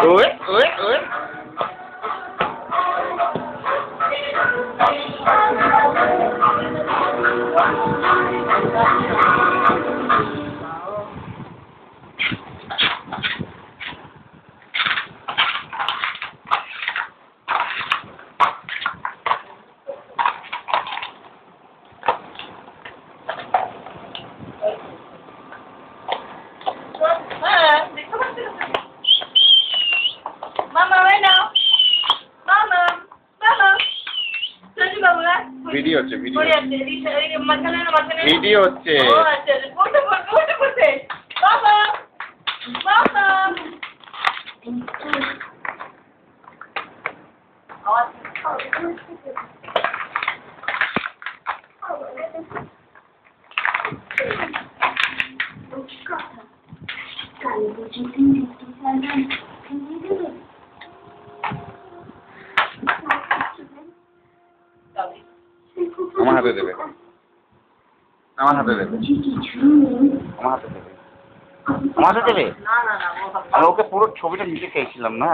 ওই ওই ওই ভিডিও হচ্ছে ভিডিও হচ্ছে আমার হাতে দেবে আমার হাতে দেবে আমার হাতে দেবে আমার হাতে দেবে আমি ওকে পুরো ছবিটা নিতে চাইছিলাম না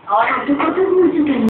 और